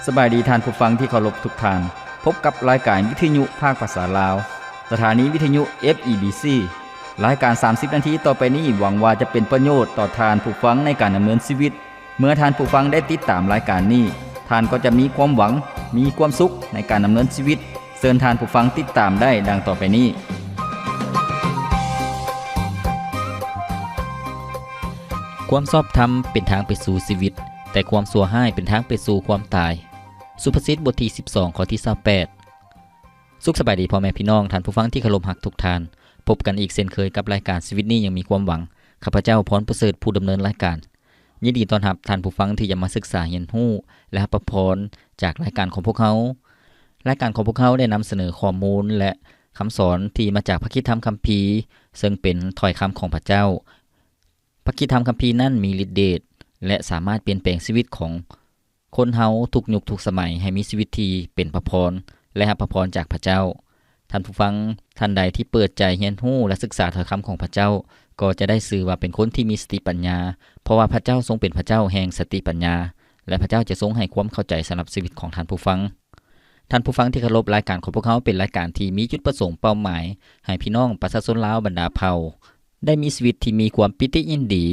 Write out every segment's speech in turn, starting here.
สบายดีท่านผู้ฟังที่เคารพทุกท่านพบกับรายการวิทยุภาคภาษาลาวสถานีวิทยุ FEBC รายการ30นาทีต่อไปนี้หวังว่าจะเป็นประโยชน์ต่อท่านผู้ฟังในการดำเนินชีวิตเมื่อท่านผู้ฟังได้ติดตามรายการนี้ท่านก็จะมีความหวังมีความสุขในการดำเนินชีวิตเชิญท่านผู้ฟังติดตามได้ดังต่อไปนี้ความชอบธรรมเป็นทางไปสู่ชีวิตแต่ความชั่วร้ายเป็นทางไปสู่ความตายสุภาษิตบทที่12ข้อที่28สุขสบายดีพ่อแม่พี่น้องท่านผู้ฟังที่เคารพรักทุกท่านพบกันอีกเช่นเคยกับรายการชีวิตนี้ยังมีความหวังข้าพเจ้าพรประเสริฐผู้ดำเนินรายการยินดีต้อนรับท่านผู้ฟังที่จะมาศึกษาเรียนรู้และรับพรจากรายการของพวกเขารายการของพวกเขาได้นำเสนอข้อมูลและคำสอนที่มาจากพระคิดธรรมคัมภีร์ซึ่งเป็นถ้อยคำของพระเจ้าพระคิดธรรมคัมภีร์นั้นมีฤทธิ์เดชและสามารถเปลี่ยนแปลงชีวิตของคนเฮาทุกยุคทุกสมัยให้มีชีวิตที่เป็นพระพรและรับพระพรจากพระเจ้าท่านผู้ฟังท่านใดที่เปิดใจเรียนรู้และศึกษาถ้อยคำของพระเจ้าก็จะได้ชื่อว่าเป็นคนที่มีสติปัญญาเพราะว่าพระเจ้าทรงเป็นพระเจ้าแห่งสติปัญญาและพระเจ้าจะทรงให้ความเข้าใจสำหรับชีวิตของท่านผู้ฟังที่เคารพรายการของพวกเขาเป็นรายการที่มีจุดประสงค์เป้าหมายให้พี่น้องประชาชนลาวบรรดาเผ่าได้มีชีวิตที่มีความปิติยินดี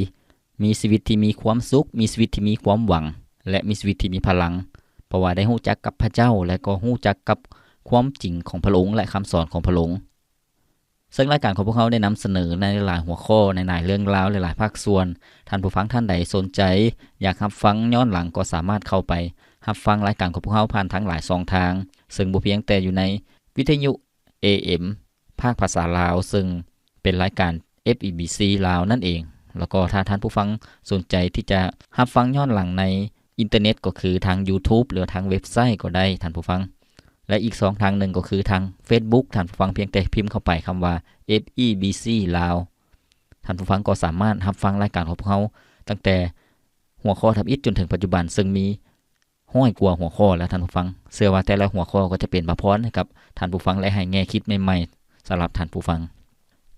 มีชีวิตที่มีความสุขมีชีวิตที่มีความหวังและมีชีวิตที่มีพลังเพราะว่าได้รู้จักกับพระเจ้าและก็รู้จักกับความจริงของพระองค์และคำสอนของพระองค์ซึ่งรายการของพวกเขาได้นำเสนอในหลายหัวข้อในหลายเรื่องราวหลายภาคส่วนท่านผู้ฟังท่านใดสนใจอยากรับฟังย้อนหลังก็สามารถเข้าไปรับฟังรายการของพวกเขาผ่านทั้งหลายช่องทางซึ่งบ่เพียงแต่อยู่ในวิทยุ AM ภาคภาษาลาวซึ่งเป็นรายการ FEBC ลาวนั่นเองแล้วก็ถ้าท่านผู้ฟังสนใจที่จะรับฟังย้อนหลังในอินเทอร์เน็ตก็คือทาง YouTube หรือทางเว็บไซต์ก็ได้ท่านผู้ฟังและอีก2ทางหนึ่งก็คือทาง Facebook ท่านผู้ฟังเพียงแต่พิมพ์เข้าไปคำว่า FEBC ลาวท่านผู้ฟังก็สามารถรับฟังรายการของพวกเขาตั้งแต่หัวข้อทับอิฐจนถึงปัจจุบันซึ่งมี100กว่าหัวข้อแล้วท่านผู้ฟังเชื่อว่าแต่ละหัวข้อก็จะเป็นพระพรให้กับท่านผู้ฟังและให้แง่คิดใหม่ๆสำหรับท่านผู้ฟัง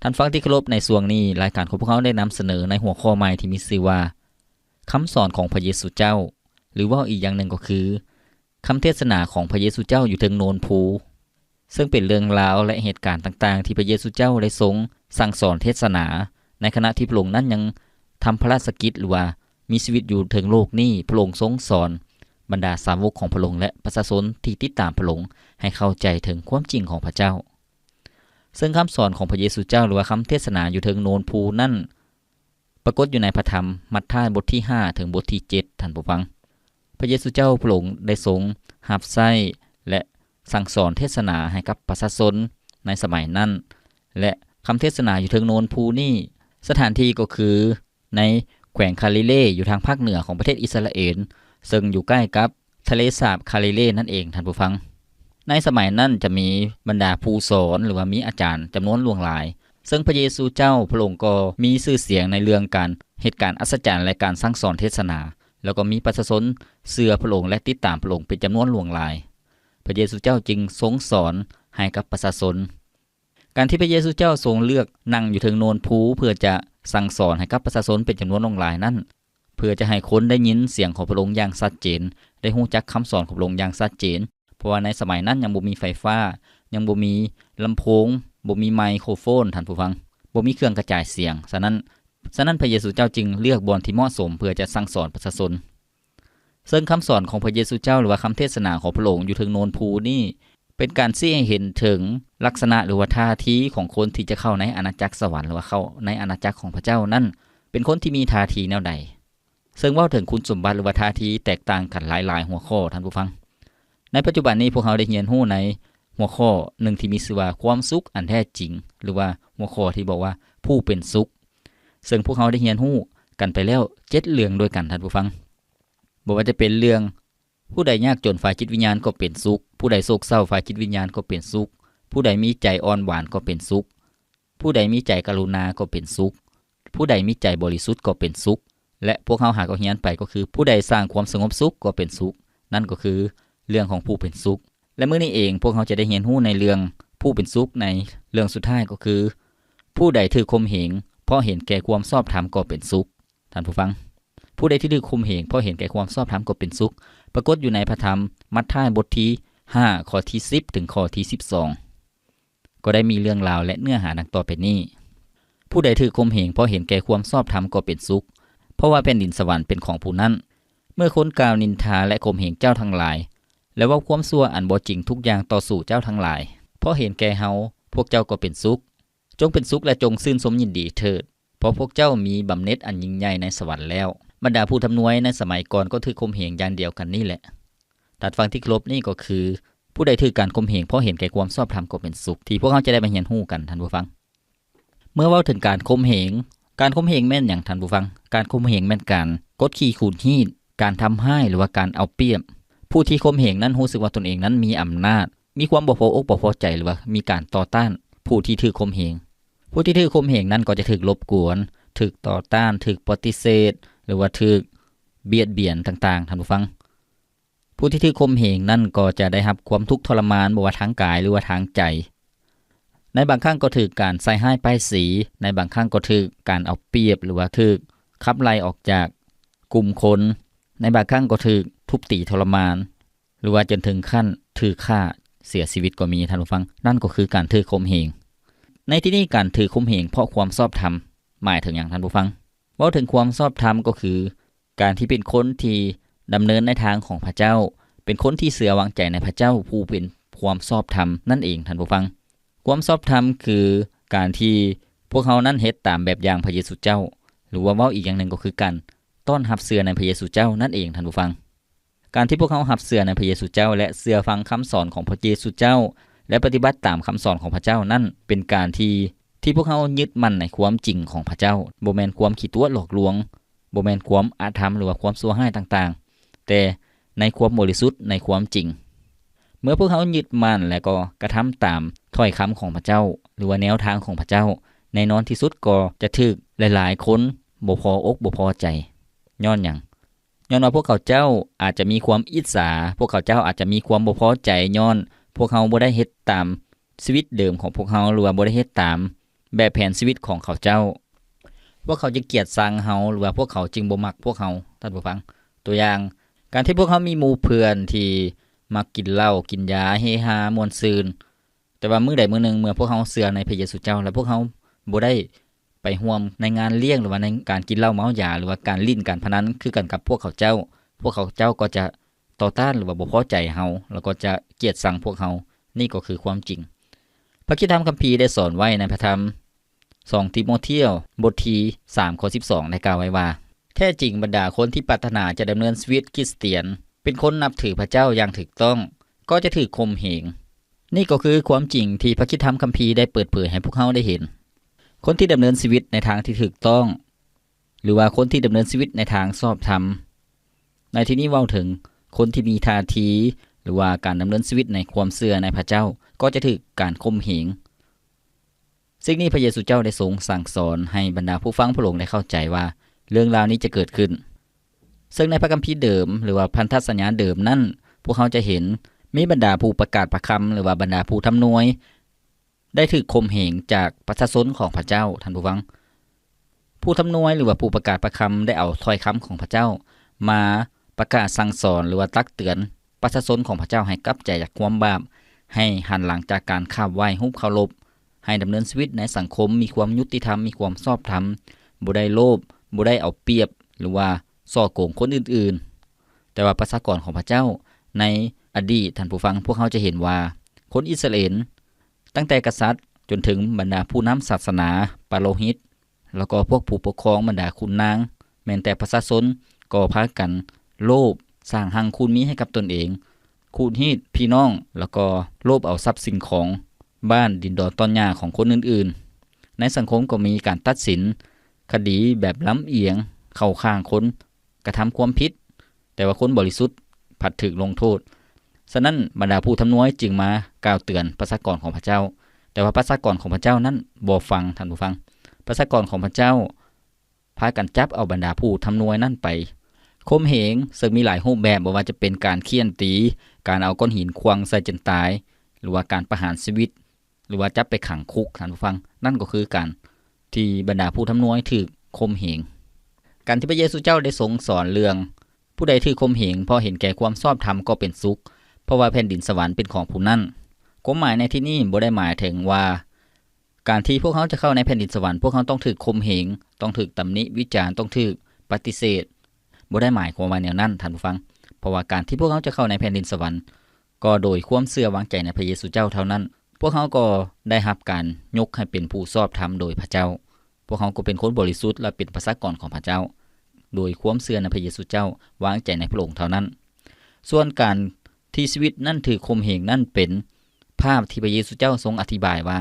ท่านฟังที่เคารพในช่วงนี้รายการของพวกเขาได้นำเสนอในหัวข้อใหม่ที่มีชื่อว่าคำสอนของพระเยซูเจ้าหรือว่าอีกอย่างหนึ่งก็คือคำเทศนาของพระเยซูเจ้าอยู่ถึงโนนภูซึ่งเป็นเรื่องราวและเหตุการณ์ต่างๆที่พระเยซูเจ้าได้ทรงสั่งสอนเทศนาในขณะที่พระองค์นั้นยังทำพระราชกิจหรือว่ามีชีวิตอยู่ถึงโลกนี้พระองค์ทรงสอนบรรดาสาวกของพระองค์และประชาชนที่ติดตามพระองค์ให้เข้าใจถึงความจริงของพระเจ้าซึ่งคำสอนของพระเยซูเจ้าหรือว่าคำเทศนาอยู่ถึงโนนภูนั่นปรากฏอยู่ในพระธรรมมัทธิวบทที่5ถึงบทที่7ท่านผู้ฟังพระเยซูเจ้าพระองค์ได้ทรงรับใช้และสั่งสอนเทศนาให้กับประชาชนในสมัยนั้นและคำเทศนาอยู่ถึงโนนภูนี่สถานที่ก็คือในแขวงคาลิเลอยู่ทางภาคเหนือของประเทศอิสราเอลซึ่งอยู่ใกล้กับทะเลสาบคาลิเลนั่นเองท่านผู้ฟังในสมัยนั้นจะมีบรรดาผู้สอนหรือว่ามีอาจารย์จำนวนล่วงหลายซึ่งพระเยซูเจ้าพระองค์ก็มีชื่อเสียงในเรื่องการเหตุการณ์อัศจรรย์และการสั่งสอนเทศนาแล้วก็มีประชาชนเชื่อพระองค์และติดตามพระองค์เป็นจำนวนล่วงหลายพระเยซูเจ้าจึงทรงสอนให้กับประชาชนการที่พระเยซูเจ้าทรงเลือกนั่งอยู่ถึงโนนภูเพื่อจะสั่งสอนให้กับประชาชนเป็นจำนวนล่วงหลายนั้นเพื่อจะให้คนได้ยินเสียงของพระองค์อย่างชัดเจนได้รู้จักคำสอนของพระองค์อย่างชัดเจนเพราะว่าในสมัยนั้นยังบ่มีไฟฟ้ายังบ่มีลำโพงบ่มีไมโครโฟนท่านผู้ฟังบ่มีเครื่องกระจายเสียงฉะนั้นพระเยซูเจ้าจึงเลือกบ่อนที่เหมาะสมเพื่อจะสั่งสอนประชาชนซึ่งคำสอนของพระเยซูเจ้าหรือว่าคำเทศนาของพระองค์อยู่ถึงโนนภูนี่เป็นการชี้ให้เห็นถึงลักษณะหรือว่าท่าทีของคนที่จะเข้าในอาณาจักรสวรรค์หรือว่าเข้าในอาณาจักรของพระเจ้านั้นเป็นคนที่มีท่าทีแนวใดซึ่งเว้าถึงคุณสมบัติหรือว่าท่าทีแตกต่างกันหลายๆหัวข้อท่านผู้ฟังในปัจจุบันนี้พวกเราได้เรียนรู้ในหัวข้อหนึ่งที่มีชื่อว่าความสุขอันแท้จริงหรือว่าหัวข้อที่บอกว่าผู้เป็นสุขซึ่งพวกเราได้เรียนรู้กันไปแล้ว7เรื่องด้วยกันท่านผู้ฟังบ่ว่าจะเป็นเรื่องผู้ใดยากจนฝ่ายจิตวิญญาณก็เป็นสุขผู้ใดโศกเศร้าฝ่ายจิตวิญญาณก็เป็นสุขผู้ใดมีใจอ่อนหวานก็เป็นสุขผู้ใดมีใจกรุณาก็เป็นสุขผู้ใดมีใจบริสุทธิ์ก็เป็นสุขและพวกเราหากเรียนไปก็คือผู้ใดสร้างความสงบสุขก็เป็นสุขนั่นก็คือเรื่องของผู้เป็นสุขและมื้อนี้เองพวกเราจะได้เรียนรู้ในเรื่องผู้เป็นสุขในเรื่องสุดท้ายก็คือผู้ใดถือข่มเหงเพราะเห็นแก่ความชอบธรรมก็เป็นสุขท่านผู้ฟัง ผู้ใดที่ถูกข่มเหงเพราะเห็นแก่ความชอบธรรมก็เป็นสุขปรากฏอยู่ในพระธรรมมัทธิวบทที่5ข้อที่10ถึงข้อที่12ก็ได้มีเรื่องราวและเนื้อหาดังต่อไปนี้ผู้ใดถูกข่มเหงเพราะเห็นแก่ความชอบธรรมก็เป็นสุขเพราะว่าแผ่นดินสวรรค์เป็นของผู้นั้นเมื่อคนกล่าวนินทาและข่มเหงเจ้าทั้งหลายและเว้าความชั่วอันบ่จริงทุกอย่างต่อสู่เจ้าทั้งหลายเพราะเห็นแก่เฮาพวกเจ้าก็เป็นสุขจงเป็นสุขและจงชื่นชมยินดีเถิดเพราะพวกเจ้ามีบำเหน็จอันยิ่งใหญ่ในสวรรค์แล้วบรรดาผู้ทำนวยในสมัยก่อนก็ถือข่มเหงอย่างเดียวกันนี่แหละตัดฟังที่ครบนี่ก็คือผู้ใดถือการข่มเหงเพราะเห็นแก่ความชอบธรรมก็เป็นสุขที่พวกเขาจะได้มาเรียนรู้กันท่านผู้ฟังเมื่อเว้าถึงการข่มเหงแม่นอย่างท่านผู้ฟังการข่มเหงแม่นการกดขี่ขูดหีดการทำให้หรือว่าการเอาเปรียบผู้ที่ข่มเหงนั้นรู้สึกว่าตนเองนั้นมีอำนาจมีความบ่พออกบ่พอใจหรือว่ามีการต่อต้านผู้ที่ถือข่มเหงผู้ที่ถือข่มเหงนั้นก็จะถูกรบกวนถูกต่อต้านถูกปฏิเสธหรือว่าถูกเบียดเบียนต่างๆท่านผู้ฟังผู้ที่ถือข่มเหงนั้นก็จะได้รับความทุกข์ทรมานบ่ว่าทางกายหรือว่าทางใจในบางครั้งก็ถูกการใส่ร้ายป้ายสีในบางครั้งก็ถูกการเอาเปรียบหรือว่าถูกขับไล่ออกจากกลุ่มคนในบางครั้งก็ถูกทุบตีทรมานหรือว่าจนถึงขั้นถูกฆ่าเสียชีวิตก็มีท่านผู้ฟังนั่นก็คือการถือข่มเหงในที่นี้การถือข่มเหงเพราะความชอบธรรมหมายถึงอย่างท่านผู้ฟังเว้าถึงความชอบธรรมก็คือการที่เป็นคนที่ดำเนินในทางของพระเจ้าเป็นคนที่เชื่อวางใจในพระเจ้าผู้เป็นความชอบธรรมนั่นเองท่านผู้ฟังความชอบธรรมคือการที่พวกเขานั้นเฮ็ดตามแบบอย่างพระเยซูเจ้าหรือว่าเว้าอีกอย่างหนึ่งก็คือการต้อนรับเชื่อในพระเยซูเจ้านั่นเองท่านผู้ฟังการที่พวกเขารับเชื่อในพระเยซูเจ้าและเชื่อฟังคำสอนของพระเยซูเจ้าและปฏิบัติตามคำสอนของพระเจ้านั่นเป็นการที่พวกเขายึดมั่นในความจริงของพระเจ้าบ่แม่นความขี้ตัวหลอกลวงบ่แม่นความอาธรรมหรือว่าความชั่วร้ายต่างๆแต่ในความบริสุทธิ์ในความจริงเมื่อพวกเขายึดมั่นและก็กระทำตามถ้อยคำของพระเจ้าหรือว่าแนวทางของพระเจ้าในนอนที่สุดก็จะถูกหลายๆคนบ่พออกบ่พอใจย้อนหยังย้อนว่าพวกเขาเจ้าอาจจะมีความอิจฉาพวกเขาเจ้าอาจจะมีความบ่พอใจย้อนพวกเขาบ่ได้เฮ็ดตามชีวิตเดิมของพวกเขาหรือว่าบ่ได้เฮ็ดตามแบบแผนชีวิตของเขาเจ้าพวกเขาจะเกลียดชังเฮาหรือว่าพวกเขาจึงบ่มักพวกเขาท่านผู้ฟังตัวอย่างการที่พวกเขามีหมู่เพื่อนที่มักกินเหล้ากินยาเฮฮาม่วนซื่นแต่ว่ามื้อใดมื้อหนึงเมื่อพวกเขาเชื่อในพระเยซูเจ้าแล้วพวกเขาบ่ได้ไปร่วมในงานเลี้ยงหรือว่าในการกินเหล้าเมายาหรือว่าการลิ้นการพนันคือกันกับพวกเขาเจ้าก็จะต่อต้านหรือว่าบ่พอใจเฮาแล้วก็จะเกลียดชังพวกเฮานี่ก็คือความจริงพระคริสตธรรมคัมภีร์ได้สอนไว้ในพระธรรม2ทิโมธีบทที่3ข้อ12ได้กล่าวไว้ว่าแท้จริงบรรดาคนที่ปรารถนาจะดำเนินชีวิตคริสเตียนเป็นคนนับถือพระเจ้าอย่างถูกต้องก็จะถูกข่มเหงนี่ก็คือความจริงที่พระคริสตธรรมคัมภีร์ได้เปิดเผยให้พวกเราได้เห็นคนที่ดำเนินชีวิตในทางที่ถูกต้องหรือว่าคนที่ดำเนินชีวิตในทางชอบธรรมในที่นี้เว้าถึงคนที่มีท่าทีหรือว่าการดำเนินชีวิตในความเชื่อในพระเจ้าก็จะถูกการข่มเหงสิ่งนี้พระเยซูเจ้าได้ทรงสั่งสอนให้บรรดาผู้ฟังพระองค์ได้เข้าใจว่าเรื่องราวนี้จะเกิดขึ้นซึ่งในพระคัมภีร์เดิมหรือว่าพันธสัญญาเดิมนั้นพวกเขาจะเห็นมีบรรดาผู้ประกาศพระคำหรือว่าบรรดาผู้ทำนวยได้ถูกข่มเหงจากประชาชนของพระเจ้าท่านผู้ฟังผู้ทำนวยหรือว่าผู้ประกาศพระคำได้เอาถ้อยคำของพระเจ้ามาประกาศสั่งสอนหรือว่าตักเตือนประชาชนของพระเจ้าให้กลับใจจากความบาปให้หันหลังจากการข้ามไหว้รูปเคารพให้ดำเนินชีวิตในสังคมมีความยุติธรรมมีความชอบธรรมบ่ได้โลภบ่ได้เอาเปรียบหรือว่าส่อโกงคนอื่นๆแต่ว่าประชากรของพระเจ้าในอดีตท่านผู้ฟังพวกเขาจะเห็นว่าคนอิสราเอลตั้งแต่กษัตริย์จนถึงบรรดาผู้นำศาสนาปาโลหิตแล้วก็พวกผู้ปกครองบรรดาขุนนางแม้แต่ประชาชนก็พากันโลภสร้างหังคูนมีให้กับตนเองคูนฮีดพี่น้องแล้วก็โลภเอาทรัพย์สินของบ้านดินดอนต้นหญ้าของคนอื่นๆในสังคมก็มีการตัดสินคดีแบบล้ำเอียงเข้าข้างคนกระทำความผิดแต่ว่าคนบริสุทธิ์ผัดถึกลงโทษฉะนั้นบรรดาผู้ทำนวยจึงมากล่าวเตือนประชากรของพระเจ้าแต่ว่าประชากรของพระเจ้านั้นบ่ฟังท่านผู้ฟังประชากรของพระเจ้าพากันจับเอาบรรดาผู้ทำนวยนั่นไปข่มเหงซึ่งมีหลายรูปแบบบ่ว่าจะเป็นการเฆี่ยนตีการเอาก้อนหินควางใส่จนตายหรือว่าการประหารชีวิตหรือว่าจับไปขังคุกท่านผู้ฟังนั่นก็คือการที่บรรดาผู้ทำนวยถูกข่มเหง การที่พระเยซูเจ้าได้ทรงสอนเรื่องผู้ใดถือข่มเหงเพราะเห็นแก่ความชอบธรรมก็เป็นสุขเพราะว่าแผ่นดินสวรรค์เป็นของผู้นั้นความหมายในที่นี้บ่ได้หมายถึงว่าการที่พวกเขาจะเข้าในแผ่นดินสวรรค์พวกเขาต้องถูกข่มเหงต้องถูกตำหนิวิจารณ์ต้องถูกปฏิเสธบ่ได้หมายความว่าแนวนั้นท่านผู้ฟังเพราะว่าการที่พวกเขาจะเข้าในแผ่นดินสวรรค์ก็โดยความเชื่อวางใจในพระเยซูเจ้าเท่านั้นพวกเขาก็ได้รับการยกให้เป็นผู้ชอบธรรมโดยพระเจ้าพวกเขาก็เป็นคนบริสุทธิ์และเป็นประชากรของพระเจ้าโดยความเชื่อในพระเยซูเจ้าวางใจในพระองค์เท่านั้นส่วนการที่ชีวิตนั่นถือข่มเหงนั่นเป็นภาพที่พระเยซูเจ้าทรงอธิบายว่า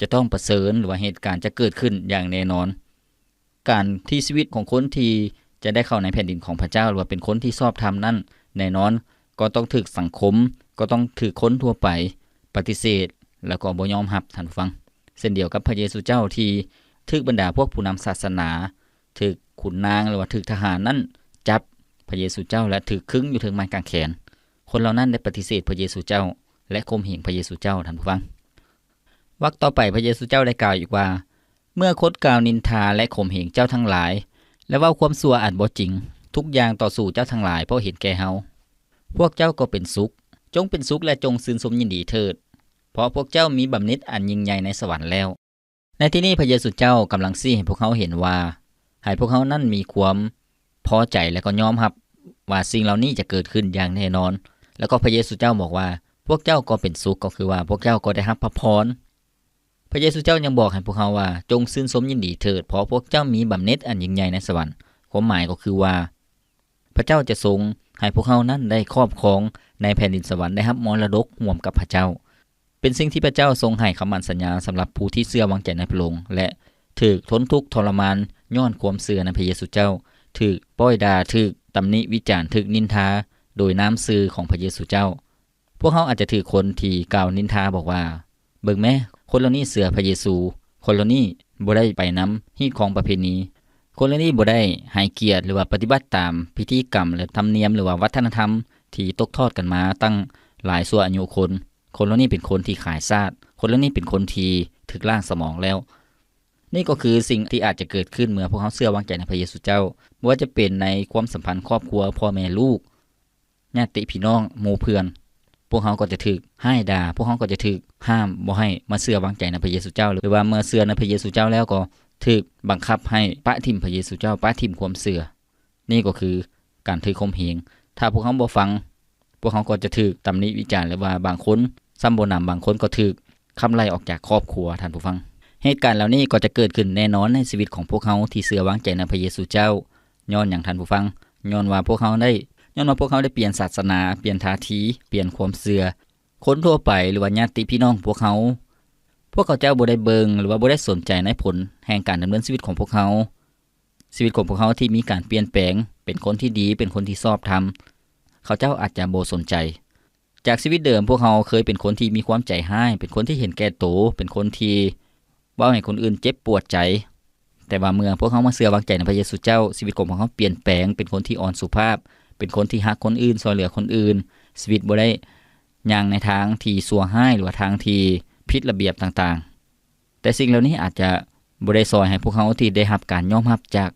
จะต้องประเสริญหรือว่าเหตุการณ์จะเกิดขึ้นอย่างแน่นอนการที่ชีวิตของคนที่จะได้เข้าในแผ่นดินของพระเจ้าหรือว่าเป็นคนที่ชอบธรรมนั่นแน่นอนก็ต้องถูกสังคมก็ต้องถูกคนทั่วไปปฏิเสธแล้วก็บ่ยอมรับท่านผู้ฟังเช่นเดียวกับพระเยซูเจ้าที่ถูกบรรดาพวกผู้นำศาสนาถูกขุนนางหรือว่าถูกทหารนั้นจับพระเยซูเจ้าและถูกขึงอยู่ถึงไม้กางเขนคนเหล่านั้นได้ปฏิเสธพระเยซูเจ้าและข่มเหงพระเยซูเจ้าท่านผู้ฟังวรรคต่อไปพระเยซูเจ้าได้กล่าวอีกว่าเมื่อคนกล่าวนินทาและข่มเหงเจ้าทั้งหลายและเว้าความชั่วอันบ่จริงทุกอย่างต่อสู่เจ้าทั้งหลายเพราะเห็นแก่เฮาพวกเจ้าก็เป็นสุขจงเป็นสุขและจงชื่นชมยินดีเถิดเพราะพวกเจ้ามีบำเหน็จอันยิ่งใหญ่ในสวรรค์แล้วในที่นี้พระเยซูเจ้ากำลังชี้ให้พวกเขาเห็นว่าให้พวกเขานั้นมีความพอใจและก็ยอมรับว่าสิ่งเหล่านี้จะเกิดขึ้นอย่างแน่นอนแล้วก็พระเยซูเจ้าบอกว่าพวกเจ้าก็เป็นสุขก็คือว่าพวกเจ้าก็ได้รับพระพรพระเยซูเจ้ายังบอกให้พวกเขาว่าจงชื่นชมยินดีเถิดเพราะพวกเจ้ามีบำเหน็จอันยิ่งใหญ่ในสวรรค์ความหมายก็คือว่าพระเจ้าจะทรงให้พวกเขานั้นได้ครอบครองในแผ่นดินสวรรค์ได้รับมรดกร่วมกับพระเจ้าเป็นสิ่งที่พระเจ้าทรงให้คำมั่นสัญญาสำหรับผู้ที่เชื่อวางใจในพระองค์และถูกทนทุกข์ทรมานย้อนความเชื่อในพระเยซูเจ้าถูกป้อยด่าถูกตำหนิวิจารณ์ถูกนินทาโดยน้ำชื่อของพระเยซูเจ้าพวกเขาอาจจะถือคนที่กล่าวนินทาบอกว่าเบิ่งแม่คนเหล่านี้เชื่อพระเยซูคนเหล่านี้บ่ได้ไปนำฮีตของประเพณีคนเหล่านี้บ่ได้ให้เกียรติหรือว่าปฏิบัติตามพิธีกรรมและธรรมเนียมหรือว่าวัฒนธรรมที่ตกทอดกันมาตั้งหลายชั่วอายุคนเหล่านี้เป็นคนที่ขายชาติคนเหล่านี้เป็นคนที่ถึกล้างสมองแล้วนี่ก็คือสิ่งที่อาจจะเกิดขึ้นเมื่อพวกเขาเชื่อวางใจในพระเยซูเจ้าบ่ว่าจะเป็นในความสัมพันธ์ครอบครัวพ่อแม่ลูกญาติพี่น้องหมู่เพื่อนพวกเขาก็จะถูกให้ด่าพวกเขาก็จะถูกห้ามบ่ให้มาเชื่อวางใจในพระเยซูเจ้าหรือว่าเมื่อเชื่อในพระเยซูเจ้าแล้วก็ถูกบังคับให้ปะทิ่มพระเยซูเจ้าปะทิ่มความเชื่อนี่ก็คือการถือข่มเหงถ้าพวกเขาบ่ฟังพวกเขาก็จะถูกตำหนิวิจารณ์หรือว่าบางคนซ้ำบ่นำบางคนก็ถูกขับไล่ออกจากครอบครัวท่านผู้ฟังเหตุการณ์เหล่านี้ก็จะเกิดขึ้นแน่นอนในชีวิตของพวกเขาที่เชื่อวางใจในพระเยซูเจ้าย้อนอย่างท่านผู้ฟังย้อนว่าพวกเขาได้เปลี่ยนศาสนาเปลี่ยนท่าทีเปลี่ยนความเชื่อคนทั่วไปหรือว่าญาติพี่น้องพวกเขาเจ้าบ่ได้เบิงหรือว่าบ่ได้สนใจในผลแห่งการดำเนินชีวิตของพวกเขาชีวิตของพวกเขาที่มีการเปลี่ยนแปลงเป็นคนที่ดีเป็นคนที่ชอบธรรมเขาเจ้าอาจจะบ่สนใจจากชีวิตเดิมพวกเขาเคยเป็นคนที่มีความใจร้ายเป็นคนที่เห็นแก่ตัวเป็นคนที่เว้าให้คนอื่นเจ็บปวดใจแต่ว่าเมื่อพวกเขามาเชื่อวางใจในพระเยซูเจ้าชีวิตของพวกเขาเปลี่ยนแปลงเป็นคนที่อ่อนสุภาพเป็นคนที่รักคนอื่นช่วยเหลือคนอื่นชีวิตบ่ได้ย่างในทางที่ชั่วร้ายหรือว่าทางที่ผิดระเบียบต่างๆแต่สิ่งเหล่านี้อาจจะบ่ได้ซอยให้พวกเขาที่ได้รับการยอมรับจาก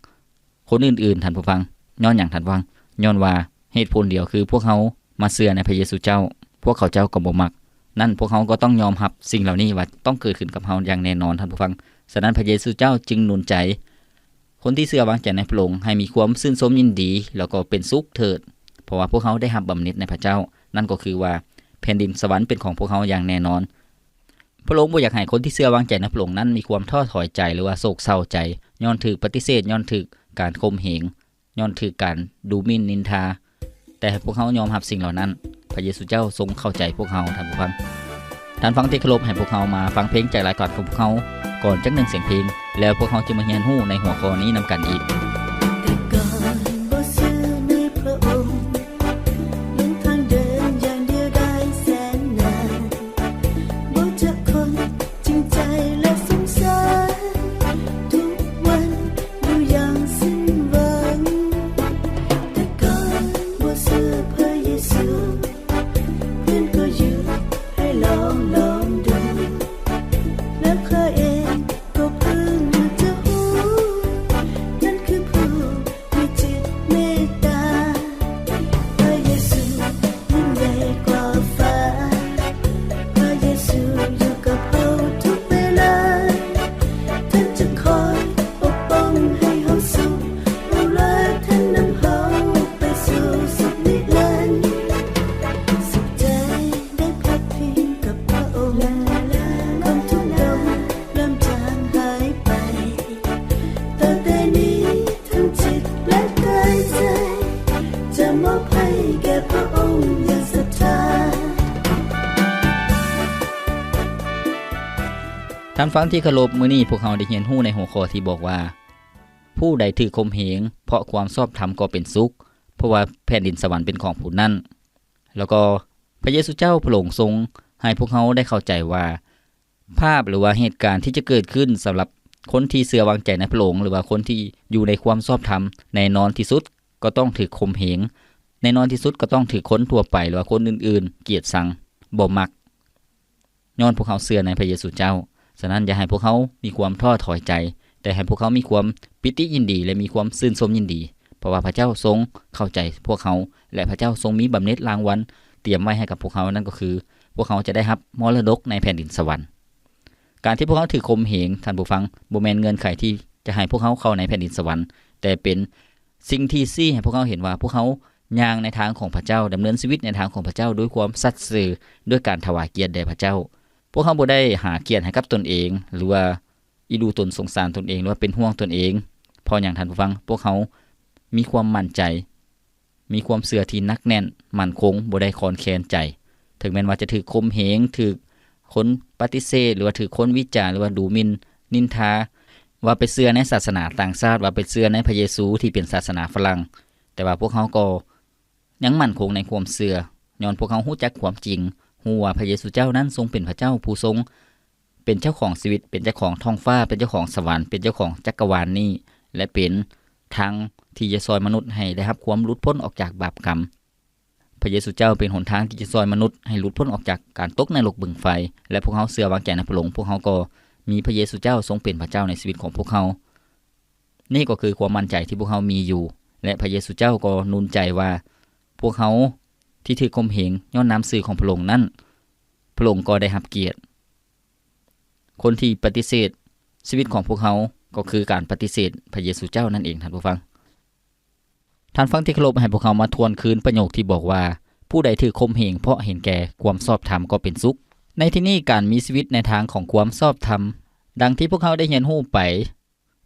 คนอื่นๆท่านผู้ฟังย้อนอย่างท่านฟังย้อนว่าเหตุผลเดียวคือพวกเขามาเชื่อในพระเยซูเจ้าพวกเขาเจ้าก็บ่มักนั่นพวกเขาก็ต้องยอมรับสิ่งเหล่านี้ว่าต้องเกิดขึ้นกับเฮาอย่างแน่นอนท่านผู้ฟังฉะนั้นพระเยซูเจ้าจึงหนุนใจคนที่เชื่อวางใจในพระองค์ให้มีความชื่นชมยินดีแล้วก็เป็นสุขเถิดเพราะว่าพวกเขาได้รับบำเหน็จในพระเจ้านั่นก็คือว่าแผ่นดินสวรรค์เป็นของพวกเขาอย่างแน่นอนพระองค์บ่อยากให้คนที่เชื่อวางใจในพระองค์นั้นมีความท้อถอยใจหรือว่าโศกเศร้าใจย้อนถูกปฏิเสธย้อนถูกการข่มเหงย้อนถูกการดูหมิ่นนินทาแต่พวกเขายอมรับสิ่งเหล่านั้นพระเยซูเจ้าทรงเข้าใจพวกเขาท่านผู้ฟังที่เคารพให้พวกเขามาฟังเพลงจากรายการของพวกเขาก่อนจักหนึ่งเสียงเพลงแล้วพวกเขาจะมาเรียนรู้ในหัวข้อนี้นำกันอีกแล้วข้าเองก็เพิ่งจะรู้นั่นคือ านฟังที่เคารพมื้อนี้พวกเราได้เรียนรู้ในหัวข้อที่บอกว่าผู้ใดถือข่มเหงเพราะความชอบธรรมก็เป็นสุขเพราะว่าแผ่นดินสวรรค์เป็นของผู้นั้นแล้วก็พระเยซูเจ้าพระองค์ทรงให้พวกเราได้เข้าใจว่าภาพหรือว่าเหตุการณ์ที่จะเกิดขึ้นสำหรับคนที่เชื่อวางใจในพระองค์หรือว่าคนที่อยู่ในความชอบธรรมแน่นอนที่สุดก็ต้องถือข่มเหงแน่นอนที่สุดก็ต้องถือคนทั่วไปหรือว่าคนอื่นๆเกลียดชังบ่มักย้อนพวกเขาเชื่อในพระเยซูเจ้าฉะนั้นอย่าให้พวกเขามีความท้อถอยใจแต่ให้พวกเขามีความปิติยินดีและมีความชื่นชมยินดีเพราะว่าพระเจ้าทรงเข้าใจพวกเขาและพระเจ้าทรงมีบำเหน็จรางวัลเตรียมไว้ให้กับพวกเขานั่นก็คือพวกเขาจะได้รับมรดกในแผ่นดินสวรรค์การที่พวกเขาถือข่มเหงท่านผู้ฟังบ่แม่นเงื่อนไขที่จะให้พวกเขาเข้าในแผ่นดินสวรรค์แต่เป็นสิ่งที่ชี้ให้พวกเขาเห็นว่าพวกเขาย่างในทางของพระเจ้าดำเนินชีวิตในทางของพระเจ้าด้วยความสัตย์ซื่อด้วยการถวายเกียรติแด่พระเจ้าพวกเขาบ่ได้หาเกียรติให้กับตนเองหรือว่าอีดูตนสงสารตนเองหรือว่าเป็นห่วงตนเองพออย่างท่านผู้ฟังพวกเขามีความมั่นใจมีความเชื่อที่นักแน่นมั่นคงบ่ได้คลอนแคลนใจถึงแม้ว่าจะถูกข่มเหงถูกคนปฏิเสธหรือว่าถูกคนวิจารณ์หรือว่าดูหมิ่นนินทาว่าไปเชื่อในศาสนาต่างชาติว่าไปเชื่อในพระเยซูที่เป็นศาสนาฝรั่งแต่ว่าพวกเขาก็ยังมั่นคงในความเชื่อย้อนพวกเขารู้จักความจริงรู้ว่าพระเยซูเจ้านั้นทรงเป็นพระเจ้าผู้ทรงเป็นเจ้าของชีวิตเป็นเจ้าของท้องฟ้าเป็นเจ้าของสวรรค์เป็นเจ้าของจักรวาลนี้และเป็นทางที่จะซอยมนุษย์ให้ได้รับความหลุดพ้นออกจากบาปกรรมพระเยซูเจ้าเป็นหนทางที่จะซอยมนุษย์ให้หลุดพ้นออกจากการตกในโลกบึงไฟและพวกเขาเชื่อวางใจในพระองค์พวกเขาก็มีพระเยซูเจ้าทรงเป็นพระเจ้าในชีวิตของพวกเขานี่ก็คือความมั่นใจที่พวกเขามีอยู่และพระเยซูเจ้าก็หนุนใจว่าพวกเขาที่ถือข่มเหงย้อนน้ำสื่อของพระองค์นั้นพระองค์ก็ได้รับเกียรติคนที่ปฏิเสธชีวิตของพวกเขาก็คือการปฏิเสธพระเยซูเจ้านั่นเองท่านผู้ฟังที่เคารพให้พวกเขามาทวนคืนประโยคที่บอกว่าผู้ใดถือข่มเหงเพราะเห็นแก่ความชอบธรรมก็เป็นสุขในที่นี้การมีชีวิตในทางของความชอบธรรมดังที่พวกเขาได้เรียนรู้ไป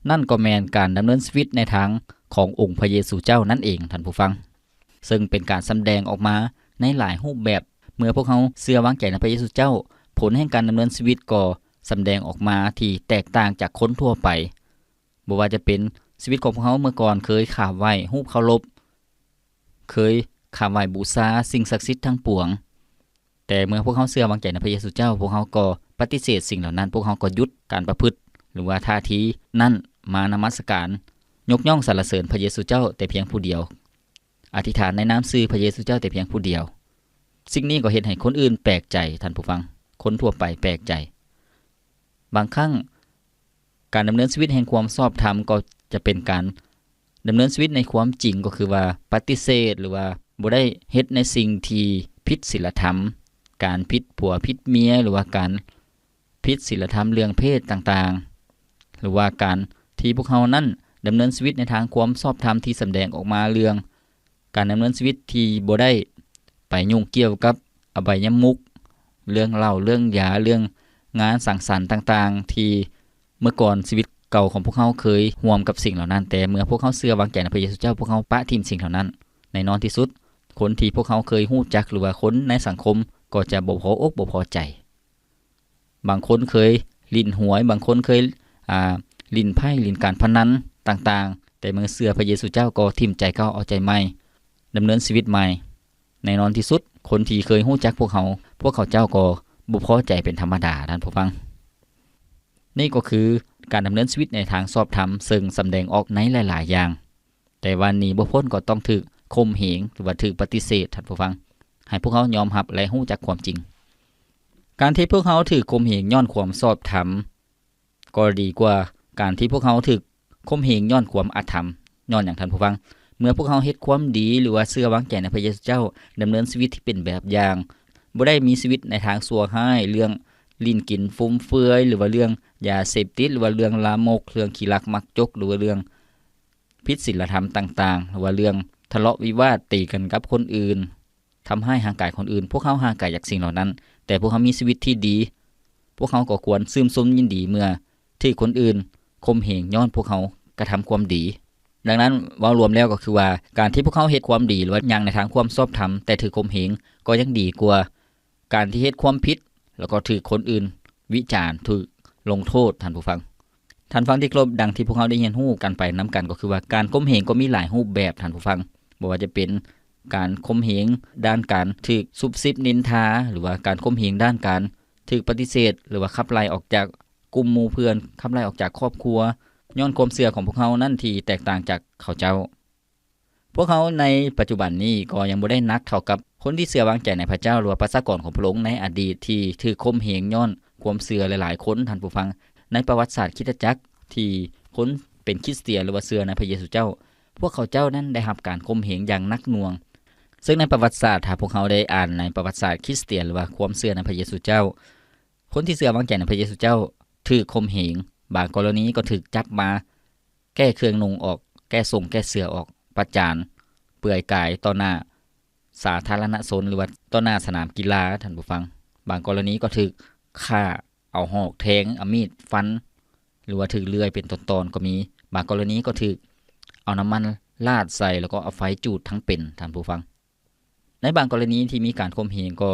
นั่นก็แม่นการดำเนินชีวิตในทางขององค์พระเยซูเจ้านั่นเองท่านผู้ฟังซึ่งเป็นการแสดงออกมาในหลายรูปแบบเมื่อพวกเขาเชื่อวางใจในพระเยซูเจ้าผลแห่งการดำเนินชีวิตก็แสดงออกมาที่แตกต่างจากคนทั่วไปบ่ว่าจะเป็นชีวิตของพวกเขาเมื่อก่อนเคยขาบไหว้รูปเคารพเคยขาบไหว้บูชาสิ่งศักดิ์สิทธิ์ทั้งปวงแต่เมื่อพวกเขาเชื่อวางใจในพระเยซูเจ้าพวกเขาก็ปฏิเสธสิ่งเหล่านั้นพวกเขาก็หยุดการประพฤติหรือว่าท่าทีนั้นมานมัสการยกย่องสรรเสริญพระเยซูเจ้าแต่เพียงผู้เดียวอธิษฐานในนามชื่อพระเยซูเจ้าแต่เพียงผู้เดียวสิ่งนี้ก็เฮ็ดให้คนอื่นแปลกใจท่านผู้ฟังคนทั่วไปแปลกใจบางครั้งการดำเนินชีวิตแห่งความชอบธรรมก็จะเป็นการดำเนินชีวิตในความจริงก็คือว่าปฏิเสธหรือว่าบ่ได้เฮ็ดในสิ่งที่ผิดศีลธรรมการผิดผัวผิดเมียหรือว่าการผิดศีลธรรมเรื่องเพศต่างๆหรือว่าการที่พวกเขานั้นดำเนินชีวิตในทางความชอบธรรมที่แสดงออกมาเรื่องการดำเนินชีวิตที่บ่ได้ไปยุ่งเกี่ยวกับอบายมุขเรื่องเหล้าเรื่องยาเรื่องงานสังสรรค์ต่างๆที่เมื่อก่อนชีวิตเก่าของพวกเขาเคยร่วมกับสิ่งเหล่านั้นแต่เมื่อพวกเขาเชื่อวางใจในพระเยซูเจ้าพวกเขาปะทิ่มสิ่งเหล่านั้นในนอนที่สุดคนที่พวกเขาเคยฮู้จักหรือว่าคนในสังคมก็จะบ่พออกบ่พอใจบางคนเคยลิ้นหวยบางคนเคยลิ้นไพ่ลิ้นการพนันต่างๆแต่เมื่อเชื่อพระเยซูเจ้าก็ทิ่มใจเก่าเอาใจใหม่ดำเนินชีวิตใหม่ในนอนที่สุดคนที่เคยฮู้จักพวกเขาเจ้าก็บ่พอใจเป็นธรรมดาท่านผู้ฟังนี่ก็คือการดำเนินชีวิตในทางชอบธรรมซึ่งแสดงออกในหลายๆอย่างแต่วันนี้บ่พ้นก็ต้องถูกข่มเหงหรือว่าถูกปฏิเสธท่านผู้ฟังให้พวกเขายอมรับและรู้จักความจริงการที่พวกเขาถูกข่มเหงย้อนความชอบธรรมก็ดีกว่าการที่พวกเขาถูกข่มเหงย้อนความอธรรมย้อนอย่างท่านผู้ฟังเมื่อพวกเขาเฮ็ดความดีหรือว่าเชื่อวางใจในพระเยซูเจ้าดำเนินชีวิตที่เป็นแบบอย่างบ่ได้มีชีวิตในทางชั่วร้ายเรื่องลิ้นกินฟุ่มเฟือยหรือว่าเรื่องยาเสพติดหรือว่าเรื่องลามกเรื่องขี้ลักมักจกหรือว่าเรื่องผิดศีลธรรมต่างๆหรือว่าเรื่องทะเลาะวิวาทตีกันกับคนอื่นทำให้ห่างไกลคนอื่นพวกเขาห่างไกลจากสิ่งเหล่านั้นแต่พวกเขามีชีวิตที่ดีพวกเขาก็ควรชื่นชมยินดีเมื่อที่คนอื่นข่มเหงย้อนพวกเขากระทำความดีดังนั้นเว้ารวมแล้วก็คือว่าการที่พวกเขาเฮ็ดความดีหรือว่าอย่างในทางความชอบธรรมแต่ถือข่มเหงก็ยังดีกว่าการที่เฮ็ดความผิดแล้วก็ถูกคนอื่นวิจารณ์ถูก ลงโทษท่านผู้ฟังที่ครบดังที่พวกเราได้เรียนรู้กันไปนำกันก็คือว่าการข่มเหงก็มีหลายรูปแบบท่านผู้ฟังบ่ว่าจะเป็นการข่มเหงด้านการถูกซุบซิบนินทาหรือว่าการข่มเหงด้านการถูกปฏิเสธหรือว่าขับไล่ออกจากกลุ่มหมู่เพื่อนขับไล่ออกจากครอบครัวย้อนความเชื่อของพวกเรานั่นที่แตกต่างจากเขาเจ้าพวกเขาในปัจจุบันนี้ก็ยังบ่ได้นักเท่ากับคนที่เชื่อวางใจในพระเจ้าหรือว่าประชากรของพระองค์ในอดีตที่ถูกข่มเหงย้อนความเชื่อหลายๆคนท่านผู้ฟังในประวัติศาสตร์คริสตจักรที่คนเป็นคริสเตียนหรือว่าเชื่อในพระเยซูเจ้าพวกเขาเจ้านั้นได้รับการข่มเหงอย่างหนักหน่วงซึ่งในประวัติศาสตร์ถ้าพวกเขาได้อ่านในประวัติศาสตร์คริสเตียนหรือว่าความเชื่อในพระเยซูเจ้าคนที่เชื่อวางใจในพระเยซูเจ้าถูกข่มเหงบางกรณีก็ถูกจับมาแก้เครื่องนุ่งออกแก้ทรงแก้เสื้อออกประจานเปื่อยกายต่อหน้าสาธารณชนหรือว่าต่อหน้าสนามกีฬาท่านผู้ฟังบางกรณีก็ถูกฆ่าเอาหอกแทงเอามีดฟันหรือว่าถูกเลื่อยเป็นตอนๆก็มีบางกรณีก็ถูกเอาน้ำมันลาดใส่แล้วก็เอาไฟจูดทั้งเป็นท่านผู้ฟังในบางกรณีที่มีการข่มเหงก็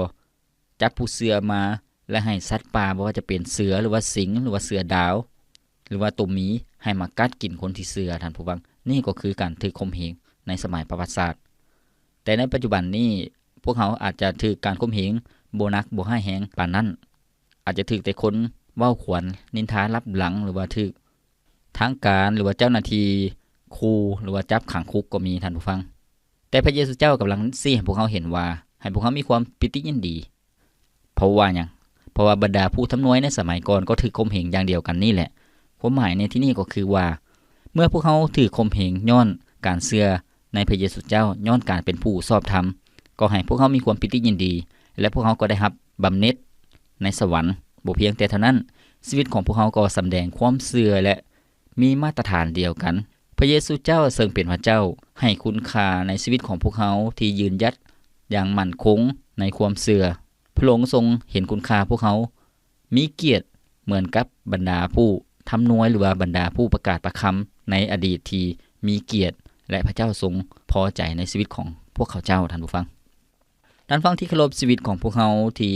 จับผู้เสือมาและให้สัตว์ป่าบ่ว่าจะเป็นเสือหรือว่าสิงหรือว่าเสือดาวหรือว่าตัวหมีให้มากัดกินคนที่เสือท่านผู้ฟังนี่ก็คือการถูกข่มเหงในสมัยประวัติศาสตร์แต่ในปัจจุบันนี้พวกเขาอาจจะถูกการข่มเหงบ่นักบ่ร้ายแรงปานนั้นอาจจะถูกแต่คนเว้าขวัญนินทาลับหลังหรือว่าถูกทางการหรือว่าเจ้าหน้าที่คูหรือว่าจับขังคุกก็มีท่านผู้ฟังแต่พระเยซูเจ้ากำลังซี้ให้พวกเขาเห็นว่าให้พวกเขามีความปิติยินดีเพราะว่าหยังเพราะว่าบรรดาผู้ทำนวยในสมัยก่อนก็ถูกข่มเหงอย่างเดียวกันนี่แหละความหมายในที่นี้ก็คือว่าเมื่อพวกเขาถูกข่มเหงย้อนการเชื่อในพระเยซูเจ้าย้อนการเป็นผู้ชอบธรรมก็ให้พวกเขามีความปิติยินดีและพวกเขาก็ได้รับบำเหน็จในสวรรค์บ่เพียงแต่เท่านั้นชีวิตของพวกเขาก็สำแดงความเชื่อและมีมาตรฐานเดียวกันพระเยซูเจ้าซึ่งเป็นพระเจ้าให้คุณค่าในชีวิตของพวกเขาที่ยืนยัดอย่างมั่นคงในความเชื่อพระองค์ทรงเห็นคุณค่าพวกเขามีเกียรติเหมือนกับบรรดาผู้ทำนวยหรือว่าบรรดาผู้ประกาศประคำในอดีตที่มีเกียรติและพระเจ้าทรงพอใจในชีวิตของพวกเขาเจ้าท่านผู้ฟังท่านฟังที่เคารพชีวิตของพวกเขาที่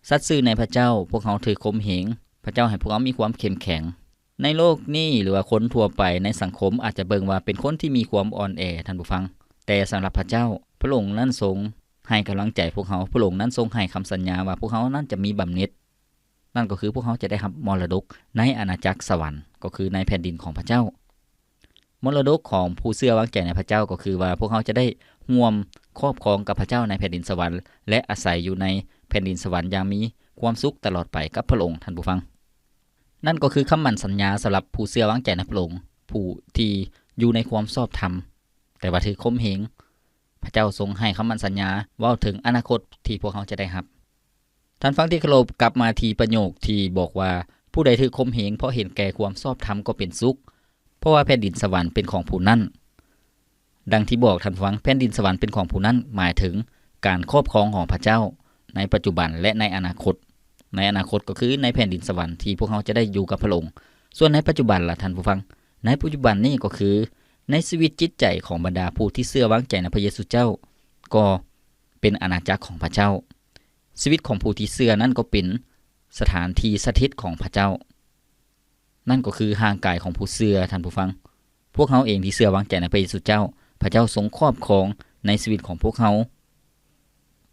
สัตย์ซื่อในพระเจ้าพวกเขาถือข่มเหงพระเจ้าให้พวกเขามีความเข้มแข็งในโลกนี้หรือว่าคนทั่วไปในสังคมอาจจะเบิ่งว่าเป็นคนที่มีความอ่อนแอท่านผู้ฟังแต่สำหรับพระเจ้าพระองค์นั้นทรงให้กำลังใจพวกเขาพระองค์นั้นทรงให้คำสัญญาว่าพวกเขานั้นจะมีบำเหน็จนั่นก็คือพวกเขาจะได้รับมรดกในอาณาจักรสวรรค์ก็คือในแผ่นดินของพระเจ้ามรดกของผู้เชื่อวางใจในพระเจ้าก็คือว่าพวกเขาจะได้ร่วมครอบครองกับพระเจ้าในแผ่นดินสวรรค์และอาศัยอยู่ในแผ่นดินสวรรค์อย่างมีความสุขตลอดไปกับพระองค์ท่านผู้ฟังนั่นก็คือคำมั่นสัญญาสำหรับผู้เชื่อวางใจในพระองค์ผู้ที่อยู่ในความชอบธรรมแต่ว่าถือข่มเหงพระเจ้าทรงให้คำมั่นสัญญาเว้าถึงอนาคตที่พวกเขาจะได้รับท่านฟังที่เคารพกลับมาที่ประโยคที่บอกว่าผู้ใดถือข่มเหงเพราะเห็นแก่ความชอบธรรมก็เป็นสุขเพราะว่าแผ่นดินสวรรค์เป็นของผู้นั้นดังที่บอกท่านฟังแผ่นดินสวรรค์เป็นของผู้นั้นหมายถึงการครอบครองของพระเจ้าในปัจจุบันและในอนาคตก็คือในแผ่นดินสวรรค์ที่พวกเขาจะได้อยู่กับพระองค์ส่วนในปัจจุบันล่ะท่านผู้ฟังในปัจจุบันนี้ก็คือในชีวิตจิตใจของบรรดาผู้ที่เชื่อวางใจในพระเยซูเจ้าก็เป็นอาณาจักรของพระเจ้าชีวิตของผู้ที่เชื่อนั้นก็เป็นสถานที่สถิตของพระเจ้านั่นก็คือห่างกายของผู้เชื่อท่านผู้ฟังพวกเขาเองที่เชื่อวางใจในพระเยซูเจ้าพระเจ้าทรงครอบครองในชีวิตของพวกเขา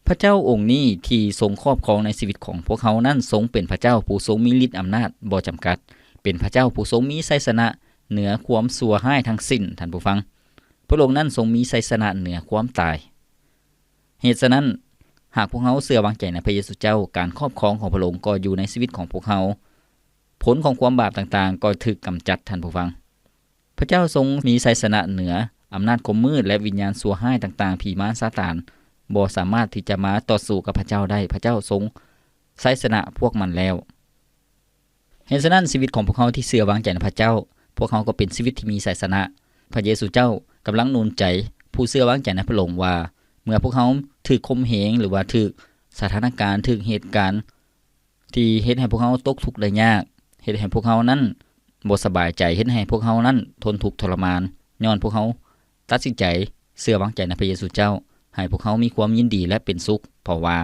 พระเจ้าองค์นี้ที่ทรงครอบครองในชีวิตของพวกเขานั้นทรงเป็นพระเจ้าผู้ทรงมีฤทธิ์อำนาจบ่จำกัดเป็นพระเจ้าผู้ทรงมีชัยชนะเหนือความชั่วร้ายทั้งสิ้นท่านผู้ฟังพระองค์นั้นทรงมีชัยชนะเหนือความตายเหตุฉะนั้นหากพวกเขาเชื่อวางใจในพระเยซูเจ้าการครอบครองของพระองค์ก็อยู่ในชีวิตของพวกเขาผลของความบาปต่างๆก็ถูกกำจัดท่านผู้ฟังพระเจ้าทรงมีชัยชนะเหนืออำนาจความมืดและวิญญาณชั่วร้ายต่างๆผีมารซาตานบ่สามารถที่จะมาต่อสู้กับพระเจ้าได้พระเจ้าทรงชัยชนะพวกมันแล้วเหตุฉะนั้นชีวิตของพวกเขาที่เชื่อวางใจในพระเจ้าพวกเขาก็เป็นชีวิตที่มีชัยชนะพระเยซูเจ้ากำลังหนุนใจผู้เชื่อวางใจในพระองค์ว่าเมื่อพวกเขาถูกข่มเหงหรือว่าถูกสถานการณ์ถูกเหตุการณ์ที่เฮ็ดให้พวกเขาตกทุกข์ได้ยากเฮ็ดให้พวกเขานั้นบ่สบายใจเฮ็ดให้พวกเขานั้นทนทุกข์ทรมานย้อนพวกเขาตัดสินใจเชื่อวางใจในพระเยซูเจ้าให้พวกเขามีความยินดีและเป็นสุขเพราะว่า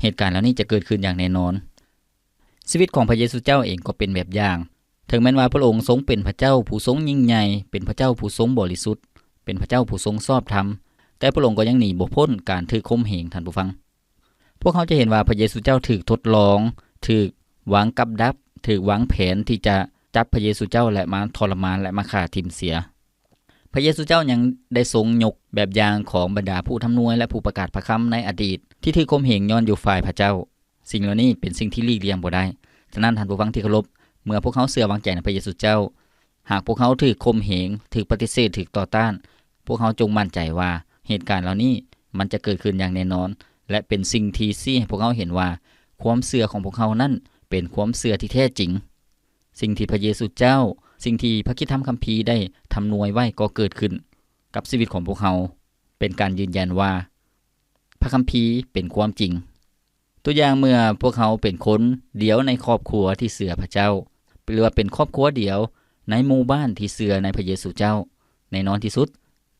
เหตุการณ์เหล่านี้จะเกิดขึ้นอย่างแน่นอน ชีวิตของพระเยซูเจ้าเองก็เป็นแบบอย่างถึงแม้ว่าพระองค์ทรงเป็นพระเจ้าผู้ทรงยิ่งใหญ่เป็นพระเจ้าผู้ทรงบริสุทธิ์เป็นพระเจ้าผู้ทรงชอบธรรมแต่พระองค์ก็ยังหนีบ่พ้นการถูกข่มเหงท่านผู้ฟังพวกเขาจะเห็นว่าพระเยซูเจ้าถูกทดลองถูกวางกับดักถูกวางแผนที่จะจับพระเยซูเจ้าและมาทรมานและมาฆ่าทิ่มเสียพระเยซูเจ้ายังได้ทรงยกแบบอย่างของบรรดาผู้ทำนวยและผู้ประกาศพระคำในอดีตที่ถูกข่มเหงย้อนอยู่ฝ่ายพระเจ้าสิ่งเหล่านี้เป็นสิ่งที่หลีกเลี่ยงบ่ได้ฉะนั้นท่านผู้ฟังที่เคารพเมื่อพวกเขาเชื่อวางใจในพระเยซูเจ้าหากพวกเขาถูกข่มเหงถูกปฏิเสธถูกต่อต้านพวกเขาจงมั่นใจว่าเหตุการณ์เหล่านี้มันจะเกิดขึ้นอย่างแน่นอนและเป็นสิ่งที่ชี้ให้พวกเขาเห็นว่าความเชื่อของพวกเขานั้นเป็นความเชื่อที่แท้จริงสิ่งที่พระเยซูเจ้าสิ่งที่พระคริสตธรรมคัมภีร์ได้ทำนวยไว้ก็เกิดขึ้นกับชีวิตของพวกเขาเป็นการยืนยันว่าพระคัมภีร์เป็นความจริงตัวอย่างเมื่อพวกเขาเป็นคนเดียวในครอบครัวที่เชื่อพระเจ้าหรือว่าเป็นครอบครัวเดียวในหมู่บ้านที่เชื่อในพระเยซูเจ้าในนอนที่สุด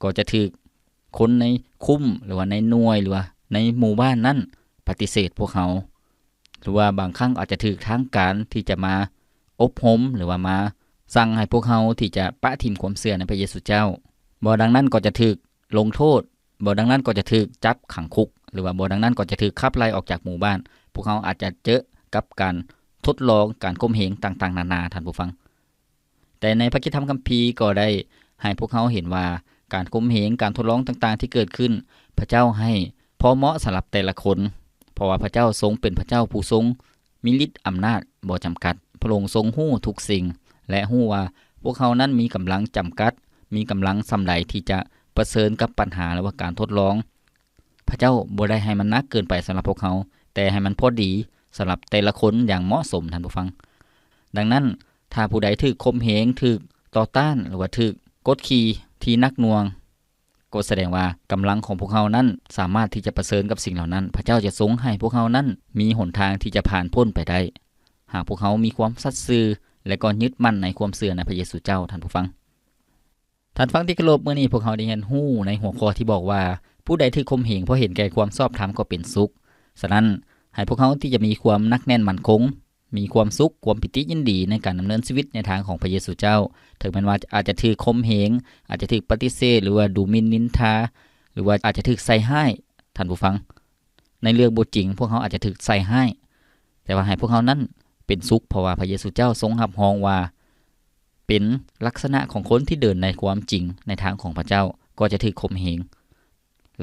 ก็จะถูกคนในคุ้มหรือว่าในหน่วยหรือว่าในหมู่บ้านนั้นปฏิเสธพวกเขาหรือว่าบางครั้งอาจจะถูกทางการที่จะมาอบรมหรือว่ามาสั่งให้พวกเขาที่จะปะทิ่มความเชื่อในพระเยซูเจ้าบ่ดังนั้นก็จะถูกลงโทษบ่ดังนั้นก็จะถูกจับขังคุกหรือว่าบ่ดังนั้นก็จะถูกขับไล่ออกจากหมู่บ้านพวกเขาอาจจะเจอกับการทดลองการข่มเหงต่างๆนานาท่านผู้ฟังแต่ในพระคริสตธรรมคัมภีร์ก็ได้ให้พวกเขาเห็นว่าการข่มเหงการทดลองต่างๆที่เกิดขึ้นพระเจ้าให้พอเหมาะสำหรับแต่ละคนเพราะว่าพระเจ้าทรงเป็นพระเจ้าผู้ทรงมีฤทธิ์อำนาจบ่จำกัดพระองค์ทรงฮู้ทุกสิ่งและฮู้ว่าพวกเขานั้นมีกำลังจำกัดมีกำลังส่ำใดที่จะเผชิญกับปัญหาหรือว่าการทดลองพระเจ้าบ่ได้ให้มันหนักเกินไปสำหรับพวกเขาแต่ให้มันพอดีสำหรับแต่ละคนอย่างเหมาะสมท่านผู้ฟังดังนั้นถ้าผู้ใดถูกข่มเหงถูกต่อต้านหรือว่าถูกกดขี่ที่หนักหน่วงก็แสดงว่ากำลังของพวกเขานั้นสามารถที่จะเผชิญกับสิ่งเหล่านั้นพระเจ้าจะทรงให้พวกเขานั้นมีหนทางที่จะผ่านพ้นไปได้หากพวกเขามีความสัตย์ซื่อและก็ยึดมั่นในความเชื่อในพระเยซูเจ้าท่านผู้ฟังที่เคารพมื้อนี้พวกเขาได้เรียนรู้ในหัวข้อที่บอกว่าผู้ใดถูกข่มเหงเพราะเห็นแก่ความชอบธรรมก็เป็นสุขฉะนั้นให้พวกเขาที่จะมีความนักแน่นมั่นคงมีความสุขความปิติยินดีในการดำเนินชีวิตในทางของพระเยซูเจ้าถึงแม้ว่าอาจจะถูกข่มเหงอาจจะถูกปฏิเสธหรือว่าดูหมิ่นนินทาหรือว่าอาจจะถูกใส่ร้ายท่านผู้ฟังในเรื่องบ่จริงพวกเขาอาจจะถูกใส่ร้ายแต่ว่าให้พวกเขานั้นเป็นสุขเพราะว่าพระเยซูเจ้าทรงรับรองว่าเป็นลักษณะของคนที่เดินในความจริงในทางของพระเจ้าก็จะถูกข่มเหง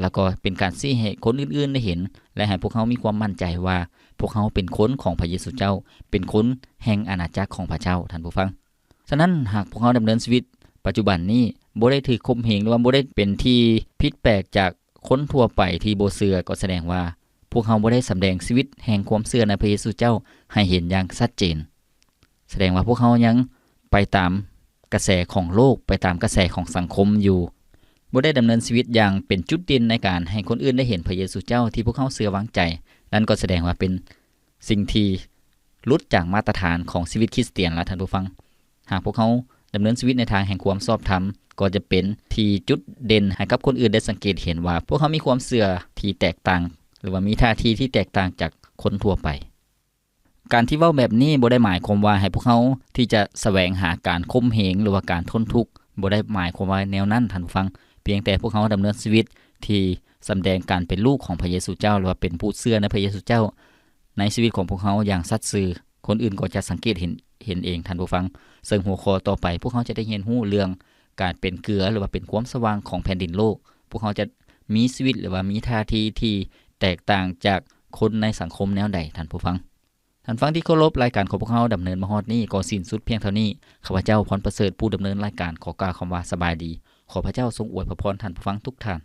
แล้วก็เป็นการชี้ให้คนอื่นๆได้เห็นและให้พวกเขามีความมั่นใจว่าพวกเขาเป็นคนของพระเยซูเจ้าเป็นคนแห่งอาณาจักรของพระเจ้าท่านผู้ฟังฉะนั้นหากพวกเขาดำเนินชีวิตปัจจุบันนี้บ่ได้ถูกข่มเหงหรือว่าบ่ได้เป็นที่ผิดแปลกจากคนทั่วไปที่บ่เชื่อก็แสดงว่าพวกเขาบ่ได้สำแดงชีวิตแห่งความเชื่อในพระเยซูเจ้าให้เห็นอย่างชัดเจนแสดงว่าพวกเขายังไปตามกระแสของโลกไปตามกระแสของสังคมอยู่บ่ได้ดำเนินชีวิตอย่างเป็นจุดเด่นในการให้คนอื่นได้เห็นพระเยซูเจ้าที่พวกเขาเชื่อวางใจนั่นก็แสดงว่าเป็นสิ่งที่หลุดจากมาตรฐานของชีวิตคริสเตียนแล้วท่านผู้ฟังหากพวกเขาดำเนินชีวิตในทางแห่งความชอบธรรมก็จะเป็นที่จุดเด่นให้กับคนอื่นได้สังเกตเห็นว่าพวกเขามีความเชื่อที่แตกต่างหรือว่ามีท่าทีที่แตกต่างจากคนทั่วไปการที่เว้าแบบนี้บ่ได้หมายความว่าให้พวกเขาที่จะแสวงหาการข่มเหงหรือว่าการทนทุกข์บ่ได้หมายความว่าแนวนั้นท่านผู้ฟังเพียงแต่พวกเขาดำเนินชีวิตที่แสดงการเป็นลูกของพระเยซูเจ้าหรือว่าเป็นผู้เชื่อในพระเยซูเจ้าในชีวิตของพวกเขาอย่างสัตย์ซื่อคนอื่นก็จะสังเกตเห็นเองท่านผู้ฟังซึ่งหัวข้อต่อไปพวกเขาจะได้เรียนรู้เรื่องการเป็นเกลือหรือว่าเป็นความสว่างของแผ่นดินโลกพวกเขาจะมีชีวิตหรือว่ามีท่าทีที่แตกต่างจากคนในสังคมแนวใดท่านผู้ฟังที่เคารพรายการของพวกเขาดำเนินมาฮอดนี้ก็สิ้นสุดเพียงเท่านี้ข้าพเจ้าพรประเสริฐผู้ดำเนินรายการขอกล่าวคำว่าสบายดีขอพระเจ้าทรงอวยพรท่านผู้ฟังทุกท่าน